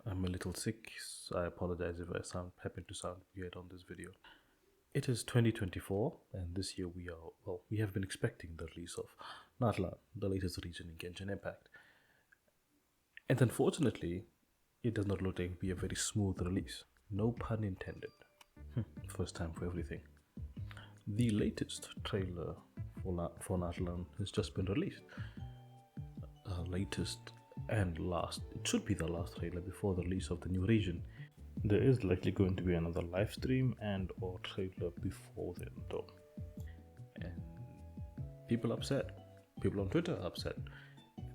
I'm a little sick, so I apologize if I happen to sound weird on this video. It is 2024, and this year we have been expecting the release of Natlan, the latest region in Genshin Impact. And unfortunately, it does not look like to be a very smooth release. No pun intended. First time for everything. The latest trailer for Natlan has just been released. Latest and last. It should be the last trailer before the release of the new region. There is likely going to be another live stream and or trailer before then though. And people upset. People on Twitter are upset.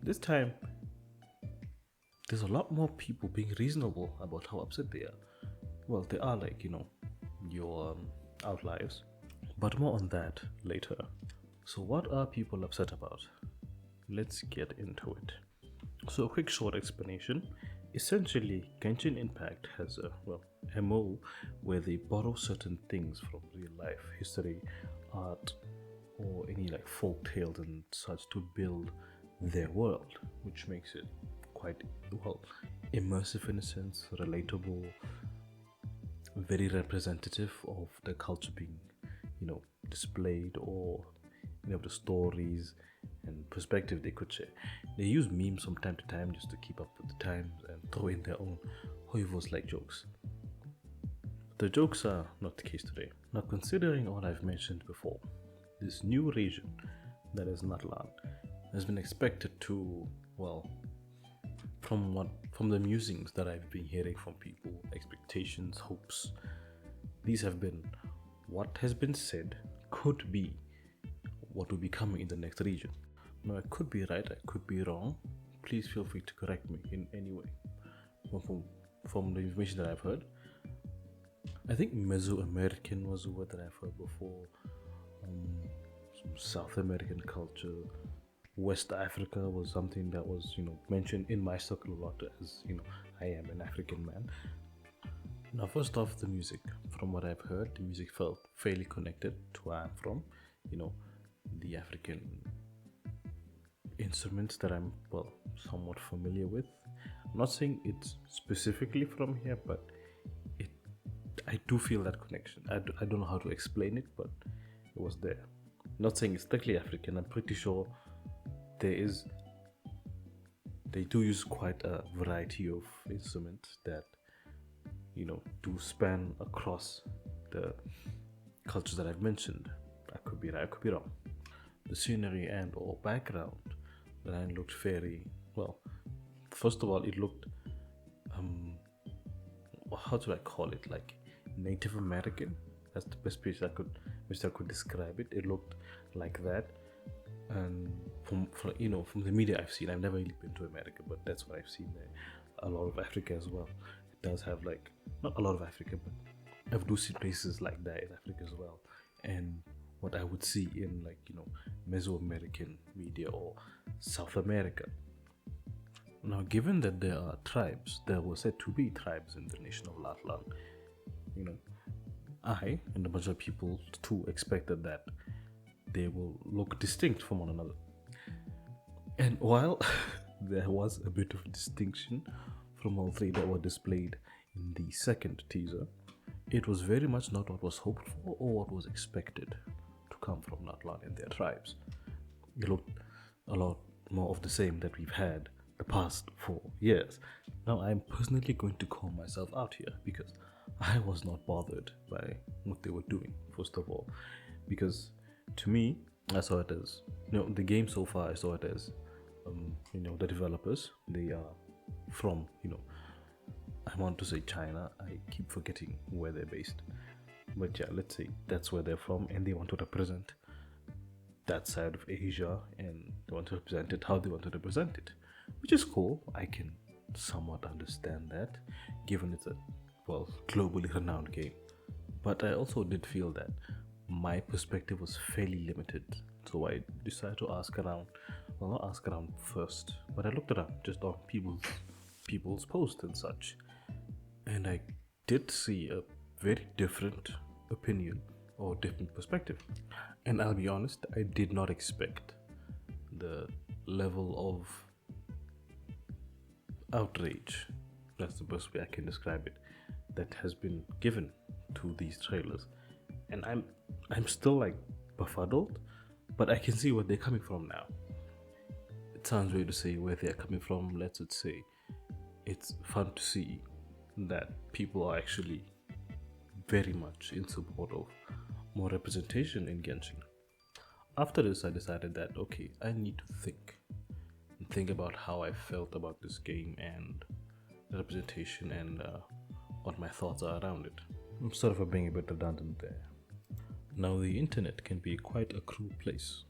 This time, there's a lot more people being reasonable about how upset they are. Well, they are like, your outliers. But more on that later. So what are people upset about? Let's get into it. So a quick short explanation. Essentially, Genshin Impact has a MO where they borrow certain things from real life, history, art, or any like folk tales and such to build their world, which makes it quite immersive in a sense, relatable, very representative of the culture being, displayed, or the stories and perspective they could share. They use memes from time to time just to keep up with the times and throw in their own hoivos like jokes. The jokes are not the case today. Now, considering all I've mentioned before, this new region that is Natlan has been expected to, from the musings that I've been hearing from people, expectations, hopes, these have been what has been said could be what will be coming in the next region. Now, I could be right, I could be wrong. Please feel free to correct me in any way. From the information that I've heard, I think Mesoamerican was a word that I've heard before. Some South American culture, West Africa was something that was mentioned in my circle a lot, as I am an African man. Now, first off, the music. From what I've heard, the music felt fairly connected to where I'm from. The African instruments that I'm somewhat familiar with. I'm not saying it's specifically from here, but I do feel that connection. I don't know how to explain it, but it was there. Not saying it's strictly African. I'm pretty sure they do use quite a variety of instruments that do span across the cultures that I've mentioned. I could be right, I could be wrong. The scenery and or background that looked very well. First of all, it looked how do I call it, like Native American. That's the best way which I could describe it. It looked like that. And from the media I've seen, I've never really been to America, but that's what I've seen there. A lot of Africa as well. It does have not a lot of Africa, but I do see places like that in Africa as well. And what I would see in Mesoamerican media or South America. Now, given that there are tribes, there were said to be tribes in the nation of Natlan, I and a bunch of people too expected that they will look distinct from one another. And while there was a bit of distinction from all three that were displayed in the second teaser, it was very much not what was hoped for or what was expected to come from Natlan and their tribes. It looked a lot more of the same that we've had the past 4 years. Now, I'm personally going to call myself out here because I was not bothered by what they were doing, first of all. Because to me, I saw it as, the game so far, I saw it as, the developers, they are from, I want to say China. I keep forgetting where they're based. But yeah, let's say that's where they're from, and they want to represent that side of Asia, and they want to represent it how they want to represent it, which is cool. I can somewhat understand that, given it's a globally renowned game. But I also did feel that my perspective was fairly limited, so I decided to ask around. Well, not ask around first, but I looked around just on people's posts and such, and I did see a very different opinion or different perspective. And I'll be honest, I did not expect the level of outrage That's the best way I can describe it. That has been given to these trailers, and I'm still like befuddled, but I can see where they're coming from now. It sounds weird to say where they're coming from. Let's just say it's fun to see that people are actually very much in support of more representation in Genshin. After this, I decided that okay, I need to think about how I felt about this game and the representation and what my thoughts are around it. I'm sort of being a bit redundant there. Now, the internet can be quite a cruel place.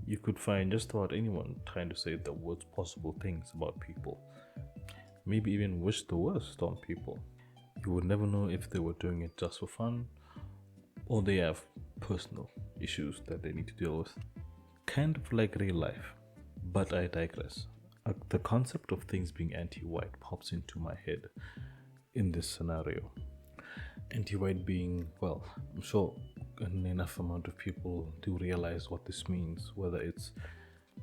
You could find just about anyone trying to say the worst possible things about people, maybe even wish the worst on people. You would never know if they were doing it just for fun or they have personal issues that they need to deal with. Kind of like real life, but I digress. The concept of things being anti-white pops into my head in this scenario. Anti-white being, well, I'm sure an enough amount of people do realize what this means, whether it's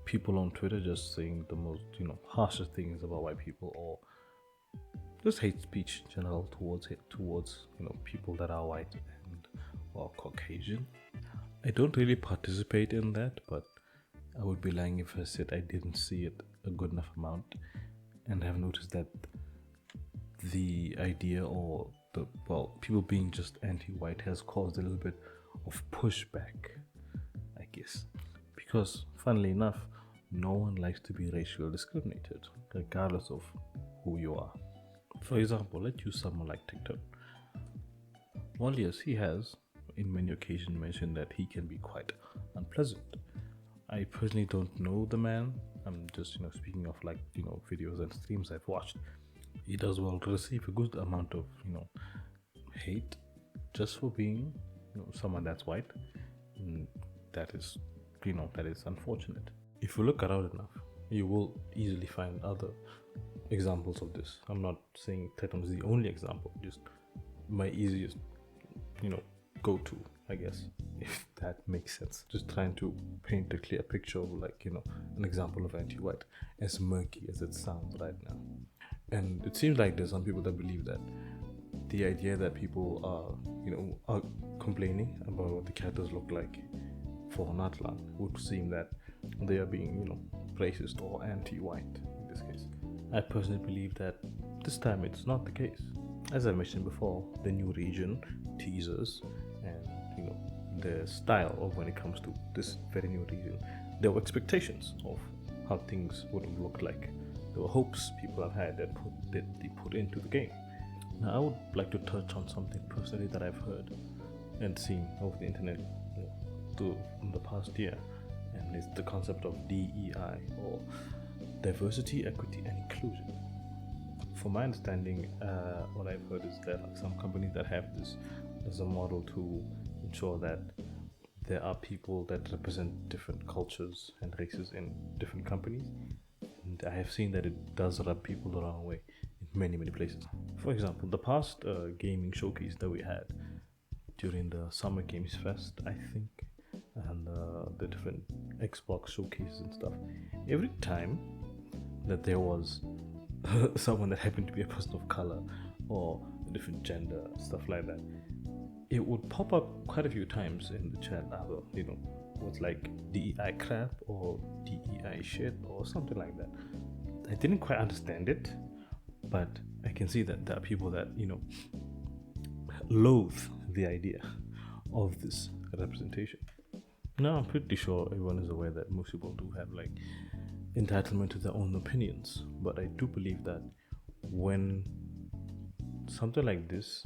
people on Twitter just saying the most, harsher things about white people, or just hate speech in general towards people that are white and or Caucasian. I don't really participate in that, but I would be lying if I said I didn't see it a good enough amount, and have noticed that the idea or people being just anti-white has caused a little bit of pushback, I guess, because funnily enough, no one likes to be racially discriminated, regardless of who you are. For example, let's use someone like TikTok. Well, yes, he has, in many occasions, mentioned that he can be quite unpleasant. I personally don't know the man. I'm just, speaking of videos and streams I've watched. He does well to receive a good amount of, hate just for being, someone that's white. And that is unfortunate. If you look around enough, you will easily find other examples of this. I'm not saying Tatum is the only example, just my easiest, go-to, I guess, if that makes sense. Just trying to paint a clear picture of an example of anti-white, as murky as it sounds right now. And it seems like there's some people that believe that the idea that people are complaining about what the characters look like for Natlan would seem that they are being, racist or anti-white in this case. I personally believe that this time it's not the case. As I mentioned before, the new region, teasers, and the style of when it comes to this very new region, there were expectations of how things would look like. There were hopes people have had that they put into the game. Now, I would like to touch on something personally that I've heard and seen over the internet in the past year, and it's the concept of DEI, or diversity, equity, and inclusion. From my understanding, what I've heard is that some companies that have this as a model to ensure that there are people that represent different cultures and races in different companies. And I have seen that it does rub people the wrong way in many, many places. For example, the past gaming showcase that we had during the Summer Games Fest, I think, and the different Xbox showcases and stuff, every time that there was someone that happened to be a person of color or a different gender, stuff like that, it would pop up quite a few times in the chat, either, with like DEI crap or DEI shit or something like that. I didn't quite understand it, but I can see that there are people that, loathe the idea of this representation. Now, I'm pretty sure everyone is aware that most people do have entitlement to their own opinions, but I do believe that when something like this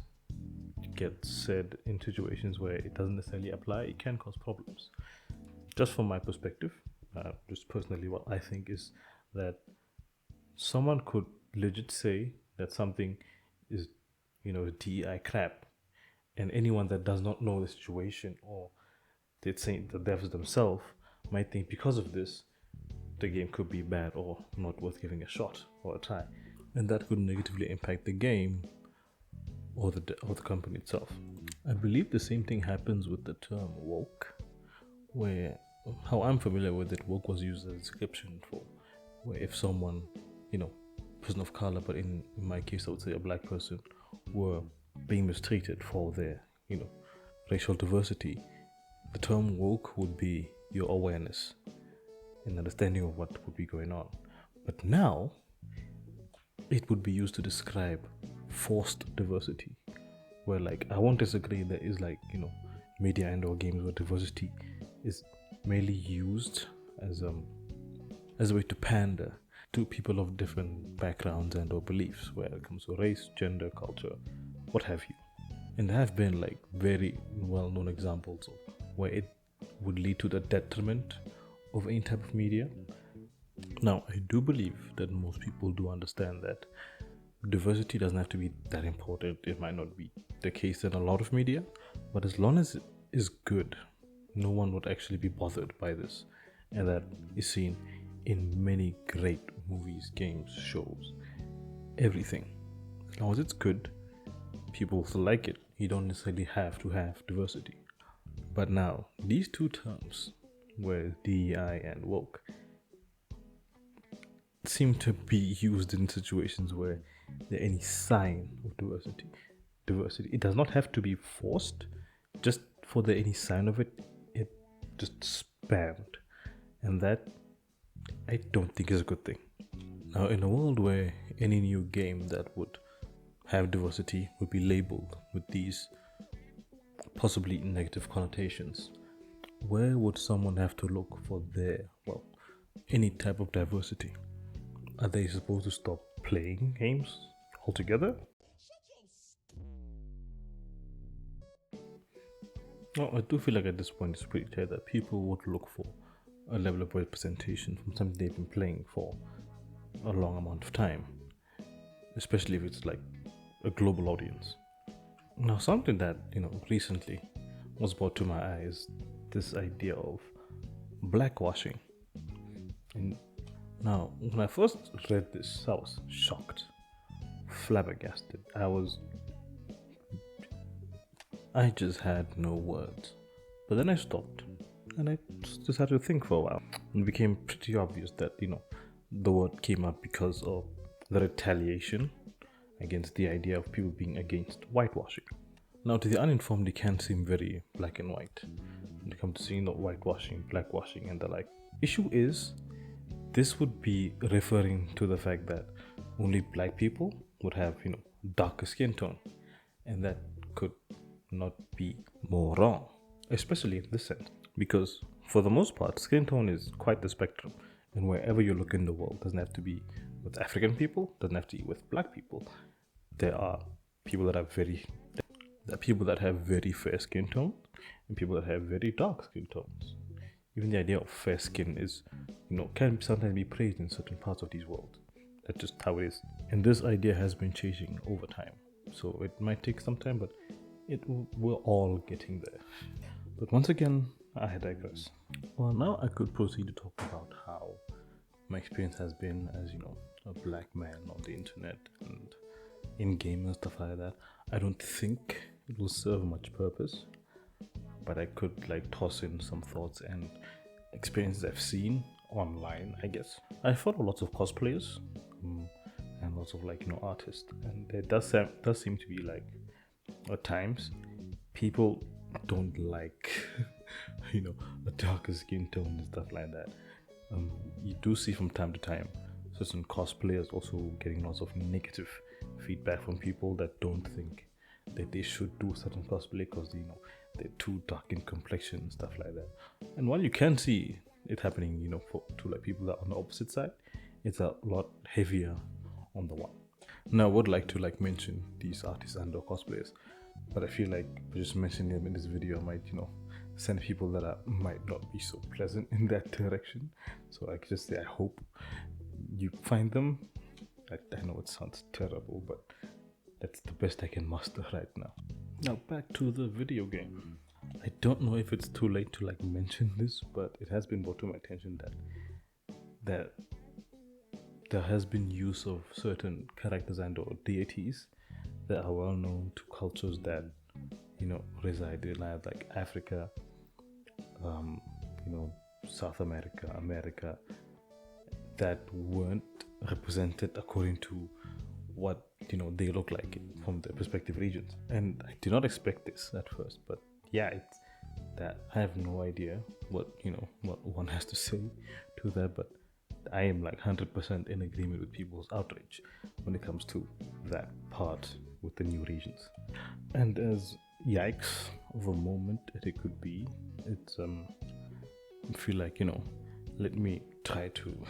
gets said in situations where it doesn't necessarily apply, it can cause problems. Just from my perspective, just personally, what I think is that someone could legit say that something is, DEI crap, and anyone that does not know the situation, or they're saying the devs themselves, might think because of this, the game could be bad or not worth giving a shot or a try, and that could negatively impact the game or the company itself. I believe the same thing happens with the term woke, where how I'm familiar with it, woke was used as a description for where if someone, person of color, but in my case, I would say a black person, were being mistreated for their, racial diversity, the term woke would be your awareness and understanding of what would be going on. But now, it would be used to describe forced diversity, where I won't disagree there is media and or games where diversity is mainly used as a way to pander to people of different backgrounds and or beliefs, where it comes to race, gender, culture, what have you. And there have been very well-known examples of where it would lead to the detriment of any type of media. Now, I do believe that most people do understand that diversity doesn't have to be that important. It might not be the case in a lot of media, but as long as it is good, no one would actually be bothered by this. And that is seen in many great movies, games, shows, everything. As long as it's good, people will like it. You don't necessarily have to have diversity. But now, these two terms, where DEI and woke, seem to be used in situations where there any sign of diversity. It does not have to be forced. Just for there any sign of it, it just spammed. And that, I don't think is a good thing. Now, in a world where any new game that would have diversity would be labeled with these possibly negative connotations, where would someone have to look for any type of diversity? Are they supposed to stop playing games altogether? No, I do feel like at this point it's pretty clear that people would look for a level of representation from something they've been playing for a long amount of time, especially if it's a global audience. Now, something that recently was brought to my eye is this idea of blackwashing. And now, when I first read this, I was shocked, flabbergasted. I just had no words. But then I stopped and I just had to think for a while. It became pretty obvious that, the word came up because of the retaliation against the idea of people being against whitewashing. Now, to the uninformed, it can seem very black and white when it comes to seeing whitewashing, blackwashing, and the like. Issue is, this would be referring to the fact that only black people would have, darker skin tone, and that could not be more wrong, especially in this sense, because for the most part, skin tone is quite the spectrum, and wherever you look in the world, doesn't have to be with African people, doesn't have to be with black people. There are people that have very fair skin tone and people that have very dark skin tones. Even the idea of fair skin is, can sometimes be praised in certain parts of these worlds. That's just how it is. And this idea has been changing over time. So it might take some time, but we're all getting there. But once again, I digress. Well, now I could proceed to talk about how my experience has been as, a black man on the internet and in game and stuff like that. I don't think it will serve much purpose, but I could toss in some thoughts and experiences I've seen online, I guess. I follow lots of cosplayers and lots of artists, and there does seem to be at times people don't like a darker skin tone and stuff like that. You do see from time to time certain cosplayers also getting lots of negative feedback from people that don't think that they should do certain cosplay because they're too dark in complexion and stuff like that. And while you can see it happening, to people that are on the opposite side, it's a lot heavier on the one. Now, I would like to mention these artists and or cosplayers, but I feel like just mentioning them in this video might send people that might not be so pleasant in that direction. So I could just say I hope you find them. I know it sounds terrible, but that's the best I can muster right now. Now back to the video game. I don't know if it's too late to mention this, but it has been brought to my attention that there has been use of certain characters and or deities that are well known to cultures that reside in Africa, South America, that weren't represented according to what they look like from their respective regions. And I did not expect this at first, but yeah, it's that I have no idea what one has to say to that, but I am like 100% in agreement with people's outrage when it comes to that part with the new regions. And as yikes of a moment it could be, it's I feel like let me try to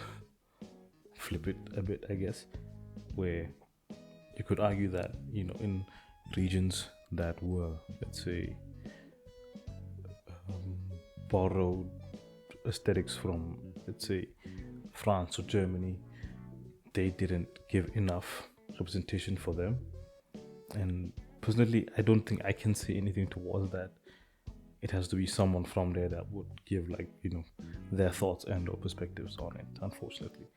flip it a bit, I guess, where you could argue that in regions that were, let's say, borrowed aesthetics from, let's say, France or Germany, they didn't give enough representation for them. And personally, I don't think I can say anything towards that. It has to be someone from there that would give their thoughts and or perspectives on it, unfortunately.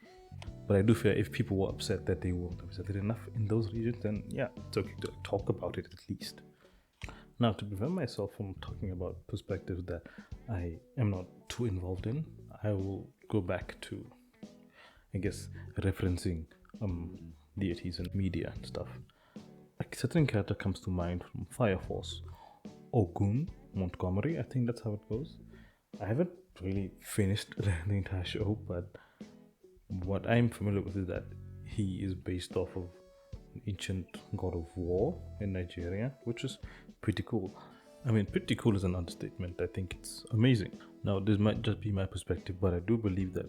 But I do feel if people were upset that they weren't represented enough in those regions, then yeah, it's okay to talk about it at least. Now, to prevent myself from talking about perspectives that I am not too involved in, I will go back to, I guess, referencing deities and media and stuff. A certain character comes to mind from Fire Force, Ogun Montgomery, I think that's how it goes. I haven't really finished the entire show, but what I'm familiar with is that he is based off of an ancient god of war in Nigeria, which is pretty cool. I mean, pretty cool is an understatement. I think it's amazing. Now, this might just be my perspective, but I do believe that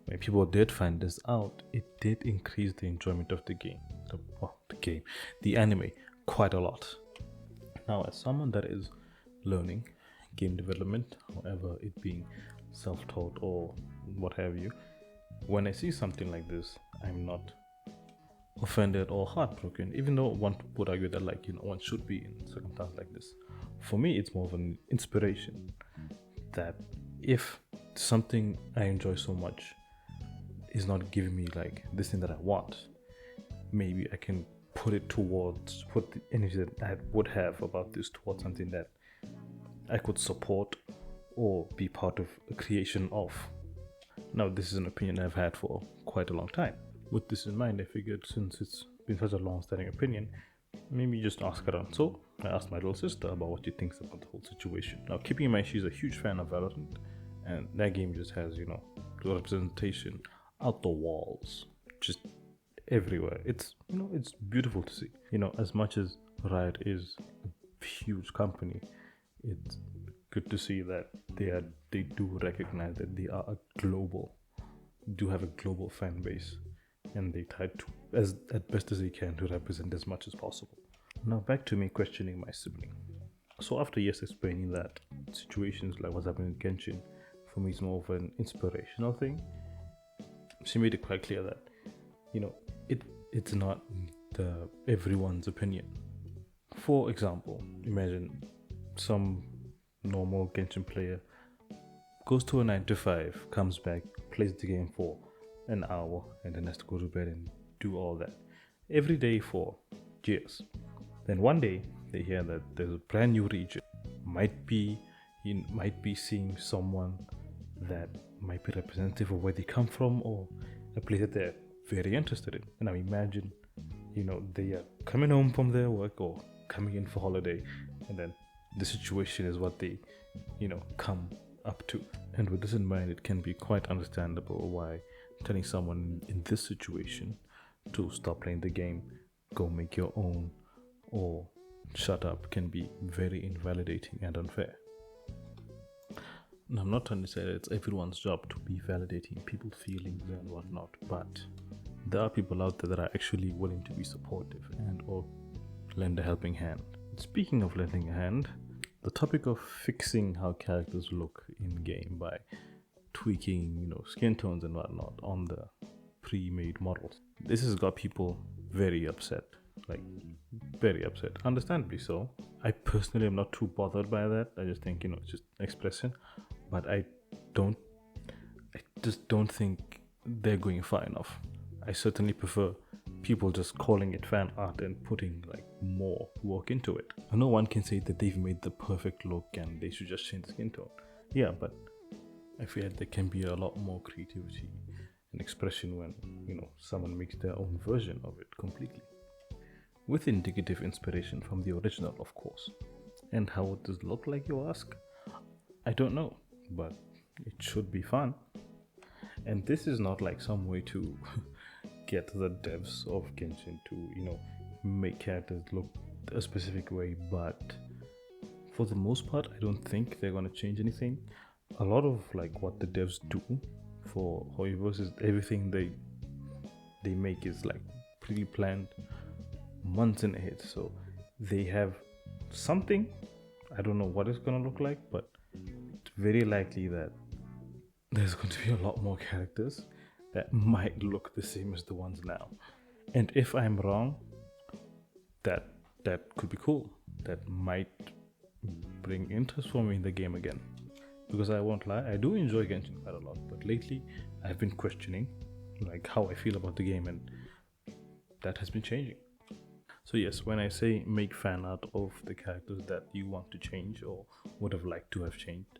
when people did find this out, it did increase the enjoyment of the the anime, quite a lot. Now, as someone that is learning game development, however it being self-taught or what have you, when I see something like this, I'm not offended or heartbroken, even though one would argue that one should be in circumstances like this. For me, it's more of an inspiration that if something I enjoy so much is not giving me this thing that I want, maybe I can put the energy that I would have about this towards something that I could support or be part of a creation of. Now, this is an opinion I've had for quite a long time. With this in mind, I figured since it's been such a long-standing opinion, maybe just ask around. So I asked my little sister about what she thinks about the whole situation. Now, keeping in mind she's a huge fan of Valorant, and that game just has, the representation out the walls, just everywhere. It's, it's beautiful to see. As much as Riot is a huge company, it's good to see that they do recognize that they are do have a global fan base, and they try to, as best as they can, to represent as much as possible. Now back to me questioning my sibling. So after years explaining that situations like what's happening in Genshin, for me is more of an inspirational thing, she made it quite clear that it's not everyone's opinion. For example, imagine some normal Genshin player goes to a 9 to 5, comes back, plays the game for an hour, and then has to go to bed and do all that every day for years. Then one day they hear that there's a brand new region. Might be seeing someone that might be representative of where they come from, or a place that they're very interested in. And I imagine, they are coming home from their work or coming in for holiday, and then the situation is what they, come up to. And with this in mind, it can be quite understandable why telling someone in this situation to stop playing the game, go make your own, or shut up can be very invalidating and unfair. Now, I'm not trying to say that it's everyone's job to be validating people's feelings and whatnot, but there are people out there that are actually willing to be supportive and or lend a helping hand. Speaking of lending a hand, the topic of fixing how characters look in game by tweaking, skin tones and whatnot on the pre-made models. This has got people very upset, very upset, understandably so. I personally am not too bothered by that. I just think, it's just expression, but I just don't think they're going far enough. I certainly prefer people just calling it fan art and putting more work into it. I know one can say that they've made the perfect look and they should just change the skin tone. Yeah, but I feel like there can be a lot more creativity an expression when, someone makes their own version of it completely. With indicative inspiration from the original, of course. And how would this look like, you ask? I don't know, but it should be fun. And this is not like some way to get the devs of Genshin to, make characters look a specific way, but for the most part, I don't think they're going to change anything. A lot of like what the devs do for Hoyoverse is everything they make is like pre-planned months in ahead. So they have something, I don't know what it's going to look like, but it's very likely that there's going to be a lot more characters that might look the same as the ones now. And if I'm wrong, that could be cool. That might bring interest for me in the game again. Because I won't lie, I do enjoy Genshin quite a lot, but lately I've been questioning like how I feel about the game, and that has been changing. So yes, when I say make fan art of the characters that you want to change or would have liked to have changed,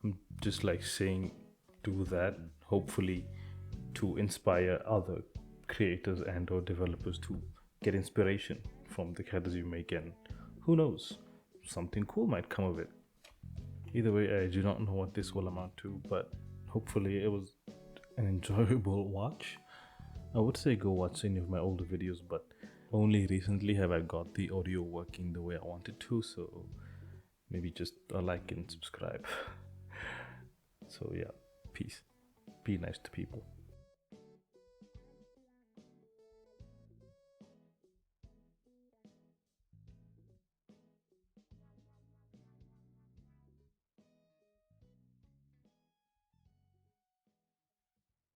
I'm just like saying do that, hopefully to inspire other creators and or developers to get inspiration from the characters you make, and who knows, something cool might come of it. Either way, I do not know what this will amount to, but hopefully it was an enjoyable watch. I would say go watch any of my older videos, but only recently have I got the audio working the way I wanted to, so maybe just a like and subscribe. So yeah, peace. Be nice to people.